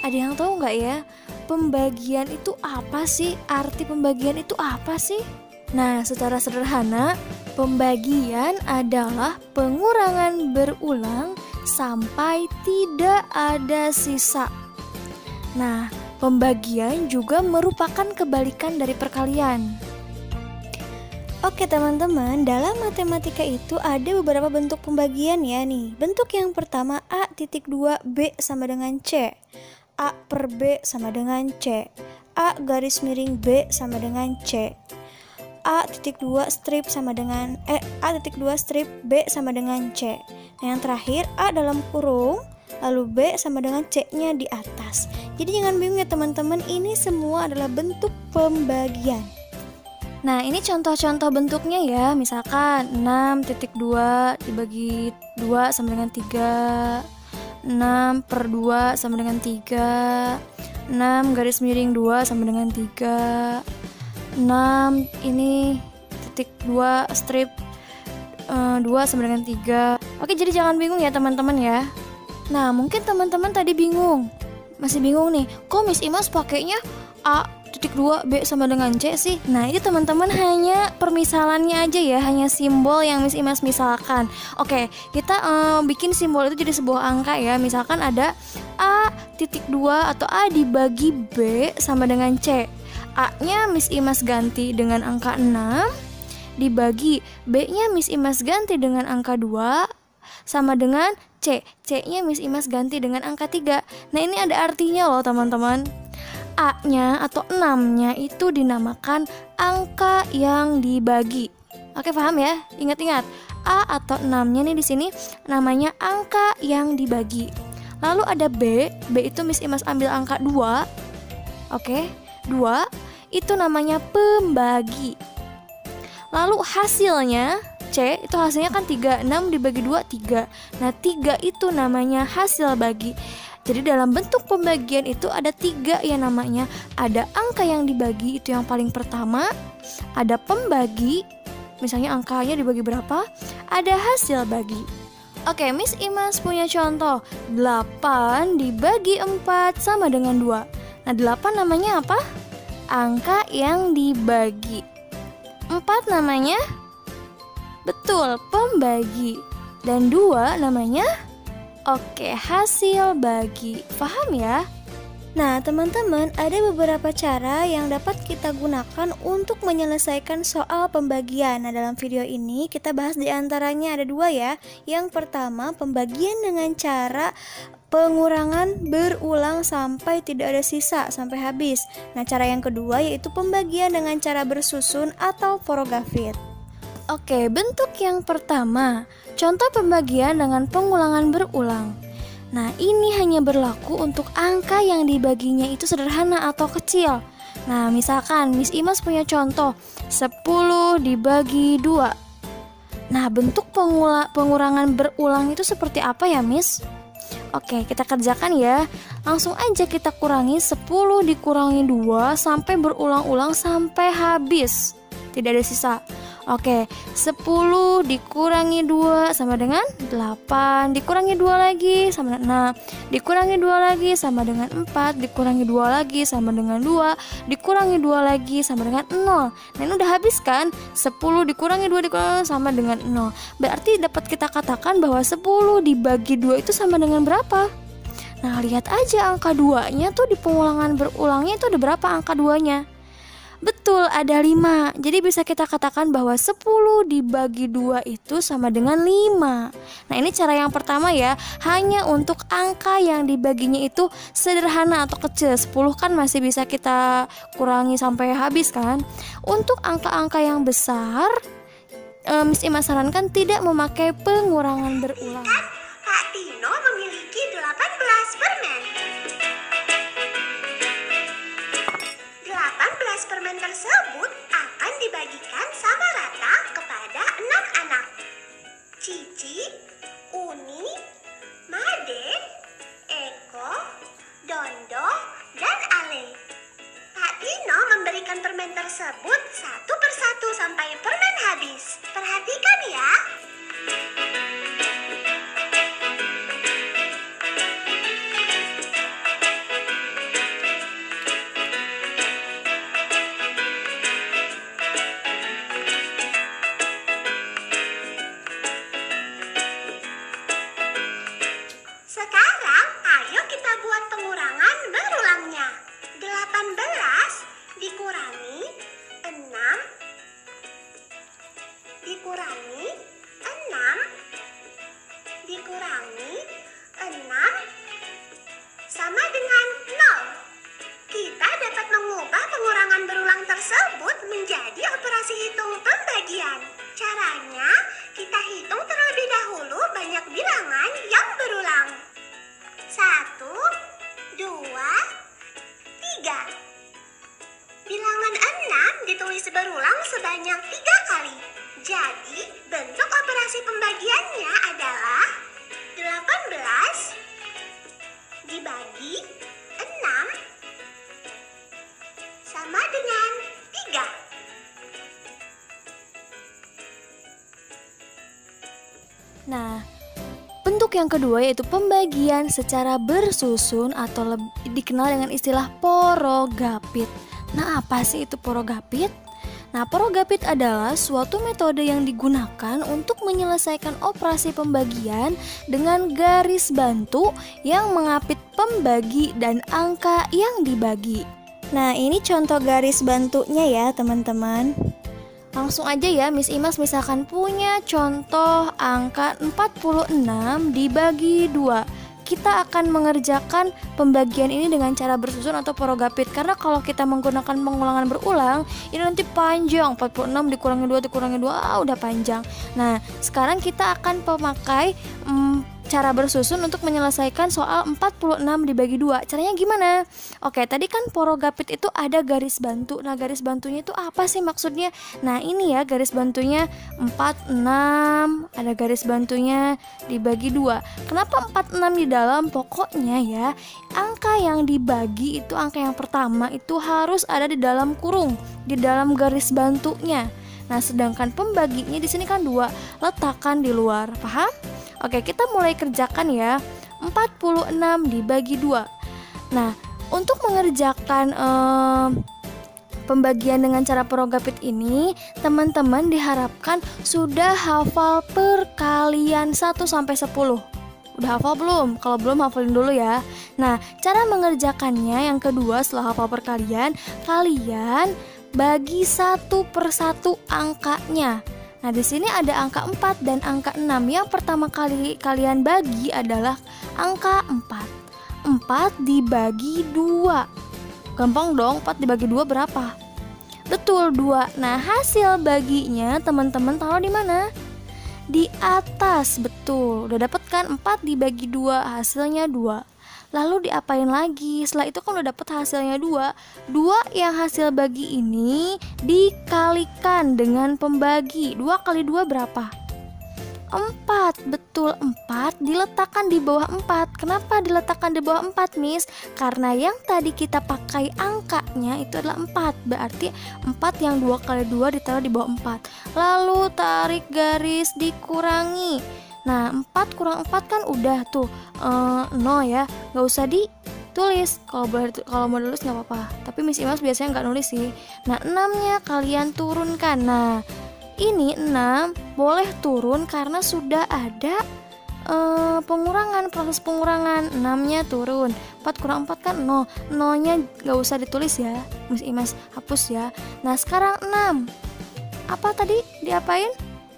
Ada yang tahu nggak ya, pembagian itu apa sih? Arti pembagian itu apa sih? Nah, secara sederhana, pembagian adalah pengurangan berulang sampai tidak ada sisa. Nah, pembagian juga merupakan kebalikan dari perkalian. Oke teman-teman, dalam matematika itu ada beberapa bentuk pembagian ya nih. Bentuk yang pertama A.2 B sama dengan C. A per B sama dengan C. A garis miring B sama dengan C. A.2 strip sama dengan A.2 strip B sama dengan C. Nah, yang terakhir A dalam kurung lalu B sama dengan C-nya di atas. Jadi jangan bingung ya teman-teman, ini semua adalah bentuk pembagian. Nah, ini contoh-contoh bentuknya ya. Misalkan 6.2 dibagi 2 sama dengan 3. 6 per 2 sama dengan 3. 6 garis miring 2 sama dengan 3. 6 ini titik 2 strip 2 sama dengan 3. Oke, jadi jangan bingung ya teman-teman ya. Nah, mungkin teman-teman tadi bingung. Masih bingung nih, kok Miss Imas pakainya A.2 B sama dengan C sih? Nah, ini teman-teman hanya permisalannya aja ya, hanya simbol yang Miss Imas misalkan. Oke, kita bikin simbol itu jadi sebuah angka ya. Misalkan ada A.2 atau A dibagi B sama dengan C. A-nya Miss Imas ganti dengan angka 6, dibagi B-nya Miss Imas ganti dengan angka 2, sama dengan C. C-nya Miss Imas ganti dengan angka 3. Nah, ini ada artinya loh teman-teman. A-nya atau 6-nya itu dinamakan angka yang dibagi. Oke, paham ya? Ingat-ingat, A atau 6-nya nih di sini namanya angka yang dibagi. Lalu ada B. B itu Miss Imas ambil angka 2. Oke, 2 itu namanya pembagi. Lalu hasilnya C, itu hasilnya kan 3, 6 dibagi 2, 3. Nah, 3 itu namanya hasil bagi. Jadi dalam bentuk pembagian itu ada 3 yang namanya. Ada angka yang dibagi, itu yang paling pertama. Ada pembagi, misalnya angkanya dibagi berapa. Ada hasil bagi. Oke, Miss Imas punya contoh. 8 dibagi 4 sama dengan 2. Nah, 8 namanya apa? Angka yang dibagi. 4 namanya? Betul, pembagi. Dan 2 namanya? Oke, hasil bagi. Paham ya? Nah, teman-teman, ada beberapa cara yang dapat kita gunakan untuk menyelesaikan soal pembagian. Nah, dalam video ini kita bahas di antaranya ada 2 ya. Yang pertama, pembagian dengan cara pengurangan berulang sampai tidak ada sisa sampai habis. Nah, cara yang kedua yaitu pembagian dengan cara bersusun atau forogafit. Oke, bentuk yang pertama, contoh pembagian dengan pengulangan berulang. Nah, ini hanya berlaku untuk angka yang dibaginya itu sederhana atau kecil. Nah, misalkan Miss Imas punya contoh 10 dibagi 2. Nah, bentuk pengurangan berulang itu seperti apa ya, Miss? Oke, kita kerjakan ya. Langsung aja kita kurangi 10 dikurangi 2 sampai berulang-ulang sampai habis. Tidak ada sisa. Oke, 10 dikurangi 2 sama dengan 8. Dikurangi 2 lagi sama dengan 6. Dikurangi 2 lagi sama dengan 4. Dikurangi 2 lagi sama dengan 2. Dikurangi 2 lagi sama dengan 0. Nah, ini udah habis kan? 10 dikurangi 2 dikurangi sama dengan 0. Berarti dapat kita katakan bahwa 10 dibagi 2 itu sama dengan berapa? Nah, lihat aja angka 2-nya tuh di pengulangan berulangnya itu ada berapa angka 2-nya? Betul, ada 5. Jadi bisa kita katakan bahwa 10 dibagi 2 itu sama dengan 5. Nah, ini cara yang pertama ya. Hanya untuk angka yang dibaginya itu sederhana atau kecil. 10 kan masih bisa kita kurangi sampai habis kan. Untuk angka-angka yang besar, Miss Ima sarankan tidak memakai pengurangan berulang. Kak Tino memiliki 18 permen. 18 permen tersebut akan dibagikan sama rata kepada 6 anak. Cici, Uni, Made, Eko, Dondo, dan Ale. Kak Tino memberikan permen tersebut satu persatu sampai permen habis. Perhatikan ya. dikurangi 6 dikurangi 6 dikurangi 6 sama dengan 0. Kita dapat mengubah pengurangan berulang tersebut menjadi operasi hitung pembagian. Caranya, kita hitung terlebih dahulu banyak bilangan yang berulang. 1, 2, 3. Bilangan 6 ditulis berulang sebanyak 3 kali. Jadi, bentuk operasi pembagiannya adalah 18 dibagi 6 sama dengan 3. Nah, bentuk yang kedua yaitu pembagian secara bersusun atau dikenal dengan istilah porogapit. Nah, apa sih itu porogapit? Nah, porogapit adalah suatu metode yang digunakan untuk menyelesaikan operasi pembagian dengan garis bantu yang mengapit pembagi dan angka yang dibagi. Nah, ini contoh garis bantunya ya, teman-teman. Langsung aja ya, Miss Imas misalkan punya contoh angka 46 dibagi 2. Kita akan mengerjakan pembagian ini dengan cara bersusun atau porogapit. Karena kalau kita menggunakan pengulangan berulang, ini nanti panjang. 46 dikurangi 2 dikurangi 2, udah panjang. Nah, sekarang kita akan memakai cara bersusun untuk menyelesaikan soal 46 dibagi 2. Caranya gimana? Oke, tadi kan porogapit itu ada garis bantu. Nah, garis bantunya itu apa sih maksudnya? Nah, ini ya garis bantunya 46, ada garis bantunya dibagi 2. Kenapa 46 di dalam? Pokoknya ya, angka yang dibagi itu angka yang pertama itu harus ada di dalam kurung, di dalam garis bantunya. Nah, sedangkan pembaginya di sini kan 2, letakkan di luar. Paham? Oke, kita mulai kerjakan ya. 46 dibagi 2. Nah, untuk mengerjakan pembagian dengan cara porogapit ini, teman-teman diharapkan sudah hafal perkalian 1 sampai 10. Udah hafal belum? Kalau belum, hafalin dulu ya. Nah, cara mengerjakannya yang kedua setelah hafal perkalian, kalian bagi satu persatu angkanya. Nah, di sini ada angka 4 dan angka 6. Yang pertama kali kalian bagi adalah angka 4. 4 dibagi 2. Gampang dong, 4 dibagi 2 berapa? Betul, 2. Nah, hasil baginya teman-teman taruh di mana? Di atas, betul. Udah dapet kan 4 dibagi 2, hasilnya 2. Lalu diapain lagi? Setelah itu kan udah dapet hasilnya 2. 2 yang hasil bagi ini dikalikan dengan pembagi. 2 kali 2 berapa? 4. Betul, 4 diletakkan di bawah 4. Kenapa diletakkan di bawah 4, Miss? Karena yang tadi kita pakai angkanya itu adalah 4. Berarti 4 yang 2 kali 2 ditaruh di bawah 4. Lalu tarik garis dikurangi. Nah, 4 kurang 4 kan udah tuh 0 ya. Gak usah ditulis. Kalau mau tulis gak apa-apa. Tapi Miss Imas biasanya gak nulis sih. Nah, 6-nya kalian turunkan. Nah, ini 6 boleh turun karena sudah ada pengurangan, proses pengurangan. 6-nya turun. 4 kurang 4 kan 0. 0-nya gak usah ditulis ya. Miss Imas hapus ya. Nah, sekarang 6. Apa tadi? Diapain?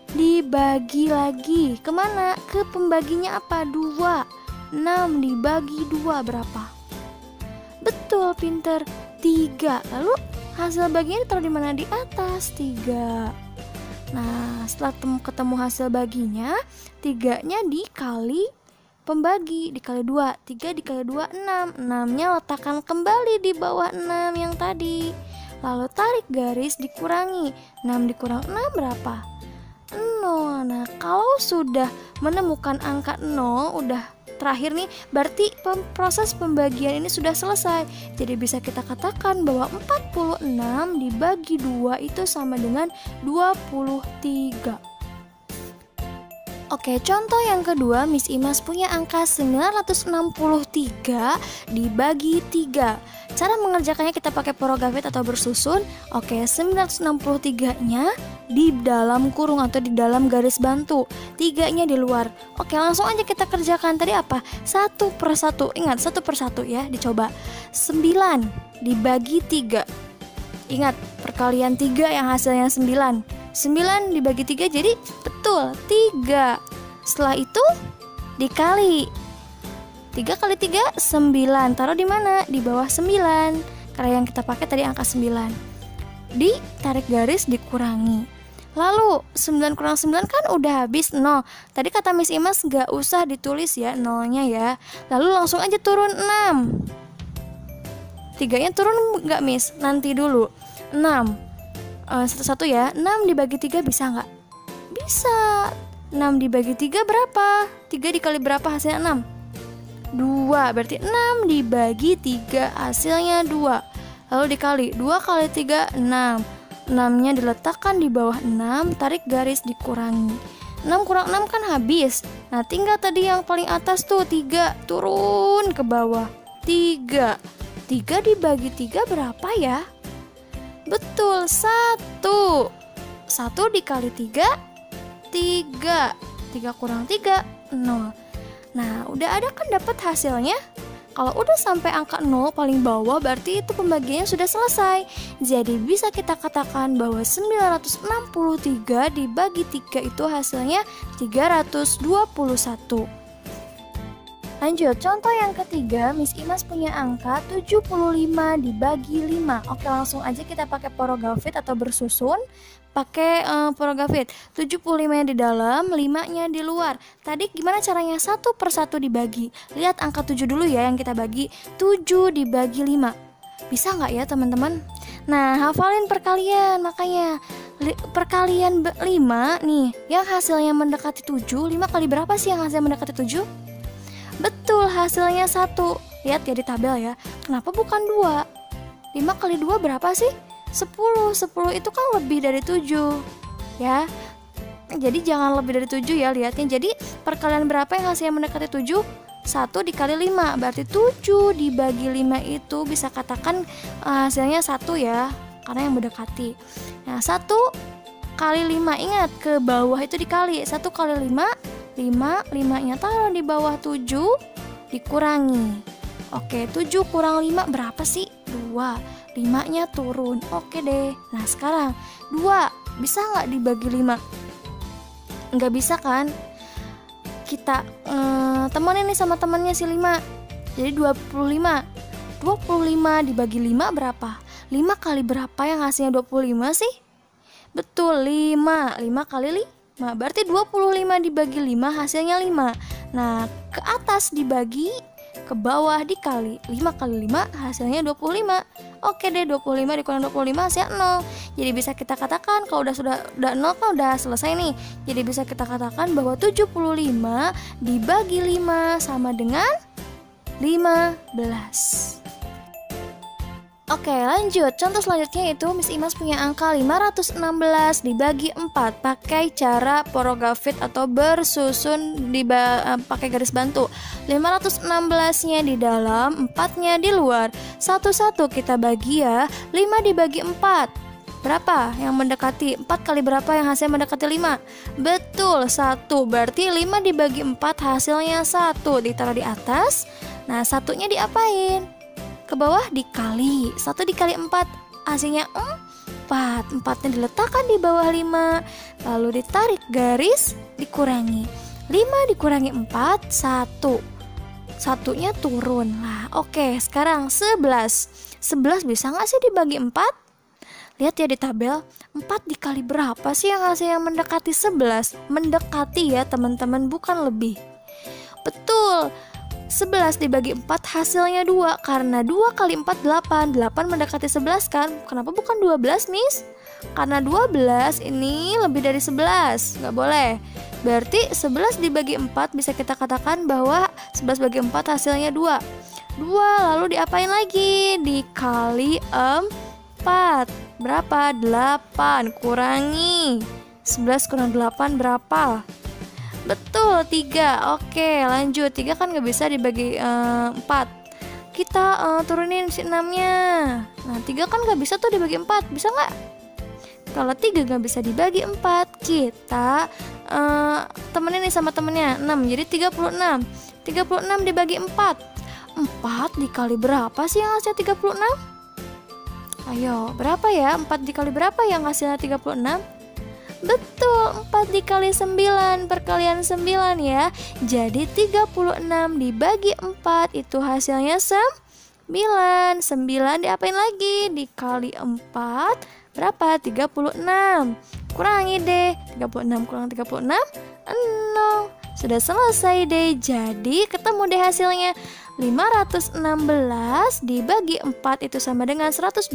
Dibagi lagi. Kemana? Ke pembaginya apa? 2. 6 dibagi 2 berapa? Betul, pinter, 3. Lalu hasil baginya ditaruh di mana? Di atas, 3. Nah, setelah ketemu hasil baginya, 3-nya dikali pembagi, dikali 2. 3 dikali 2, 6. 6-nya letakkan kembali di bawah 6 yang tadi. Lalu tarik garis dikurangi. 6 dikurang 6 berapa? 0. Nah, kalau sudah menemukan angka 0, udah terakhir nih, berarti proses pembagian ini sudah selesai. Jadi bisa kita katakan bahwa 46 dibagi 2 itu sama dengan 23. Oke, contoh yang kedua, Miss Imas punya angka 963 dibagi 3. Cara mengerjakannya kita pakai porogafit atau bersusun. Oke, 963-nya di dalam kurung atau di dalam garis bantu, 3-nya di luar. Oke, langsung aja kita kerjakan. Tadi apa? Satu per satu. Ingat, satu per satu ya, dicoba. 9 dibagi 3. Ingat, perkalian 3 yang hasilnya 9. 9 dibagi 3 jadi betul 3. Setelah itu dikali 3 kali 3 9. Taruh di mana? Di bawah 9. Karena yang kita pakai tadi angka 9. Ditarik garis, dikurangi. Lalu 9 kurang 9 kan udah habis 0. Tadi kata Miss Imas gak usah ditulis ya nolnya ya. Lalu langsung aja turun 6. 3-nya turun gak Miss? Nanti dulu. 6 satu-satu ya. 6 dibagi 3 bisa nggak? Bisa. 6 dibagi 3 berapa? 3 dikali berapa hasilnya 6? 2. Berarti 6 dibagi 3 hasilnya 2. Lalu dikali 2 kali 3 6. 6-nya diletakkan di bawah 6, tarik garis, dikurangi. 6 kurang 6 kan habis. Nah, tinggal tadi yang paling atas tuh 3, turun ke bawah 3. 3 dibagi 3 berapa ya? Betul, 1. 1 dikali 3 3. 3 kurang 3 0. Nah, udah ada kan dapat hasilnya? Kalau udah sampai angka 0 paling bawah berarti itu pembagiannya sudah selesai. Jadi bisa kita katakan bahwa 963 dibagi 3 itu hasilnya 321. Lanjut, contoh yang ketiga, Miss Imas punya angka 75 dibagi 5. Oke, langsung aja kita pakai porogafit atau bersusun. Pakai porogafit. 75-nya di dalam, 5-nya di luar. Tadi gimana caranya? Satu per satu dibagi. Lihat angka 7 dulu ya yang kita bagi. 7 dibagi 5. Bisa nggak ya teman-teman? Nah, hafalin perkalian. Makanya perkalian 5 nih, yang hasilnya mendekati 7. 5 kali berapa sih yang hasilnya mendekati 7? Betul, hasilnya 1. Lihat ya di tabel ya. Kenapa bukan 2? 5 kali 2 berapa sih? 10. 10 itu kan lebih dari 7 ya. Jadi jangan lebih dari 7 ya lihatnya. Jadi perkalian berapa yang hasilnya mendekati 7? 1 dikali 5. Berarti 7 dibagi 5 itu bisa katakan hasilnya 1 ya, karena yang mendekati. Nah, 1 kali 5. Ingat, ke bawah itu dikali. 1 kali 5 5-nya taruh di bawah 7, dikurangi. Oke, 7 kurang 5 berapa sih? 2. 5-nya turun. Oke deh. Nah, sekarang 2 bisa nggak dibagi 5? Nggak bisa kan? Kita temenin nih sama temannya si 5. Jadi 25. 25 dibagi 5 berapa? 5 kali berapa yang hasilnya 25 sih? Betul, 5. 5 kali 5. Berarti 25 dibagi 5 hasilnya 5. Nah, ke atas dibagi, ke bawah dikali. 5 kali 5 hasilnya 25. Oke deh, 25 dikurang 25 hasilnya 0. Jadi bisa kita katakan kalau udah 0 kan udah selesai nih. Jadi bisa kita katakan bahwa 75 dibagi 5 sama dengan 15. Oke, lanjut. Contoh selanjutnya itu Miss Imas punya angka 516 dibagi 4 pakai cara porogafit atau bersusun pakai garis bantu. 516-nya di dalam, 4-nya di luar. Satu-satu kita bagi ya. 5 dibagi 4. Berapa yang mendekati? 4 kali berapa yang hasilnya mendekati 5? Betul, 1. Berarti 5 dibagi 4 hasilnya 1. Ditaruh di atas. Nah, satunya diapain? Ke bawah dikali. 1 dikali 4 hasilnya 4. 4-nya diletakkan di bawah 5. Lalu ditarik garis, dikurangi. 5 dikurangi 4, 1. Satunya turun. Nah, oke, sekarang 11. 11 bisa nggak sih dibagi 4? Lihat ya di tabel. 4 dikali berapa sih yang hasilnya mendekati 11? Mendekati ya teman-teman, bukan lebih. Betul, 11 dibagi 4 hasilnya 2. Karena 2 kali 4 8. 8 mendekati 11 kan? Kenapa bukan 12, Miss? Karena 12 ini lebih dari 11. Nggak boleh. Berarti 11 dibagi 4 bisa kita katakan bahwa 11 bagi 4 hasilnya 2. 2 lalu diapain lagi? Dikali 4. Berapa? 8. Kurangi 11 kurang 8 berapa? Betul, 3. Oke, lanjut. 3 kan gak bisa dibagi 4. Kita turunin si 6-nya. Nah, 3 kan gak bisa tuh dibagi 4. Bisa gak? Kalau 3 gak bisa dibagi 4, kita temenin nih sama temennya 6, jadi 36. 36 dibagi 4. 4 dikali berapa sih yang hasilnya 36? Ayo, berapa ya? 4 dikali berapa yang hasilnya 36? Betul, 4 dikali 9 perkalian 9 ya. Jadi 36 dibagi 4 itu hasilnya 9. 9 diapain lagi? Dikali 4 berapa? 36. Kurangi deh. 36 kurang 36 0. Sudah selesai deh. Jadi ketemu deh hasilnya. 516 dibagi 4 itu sama dengan 129.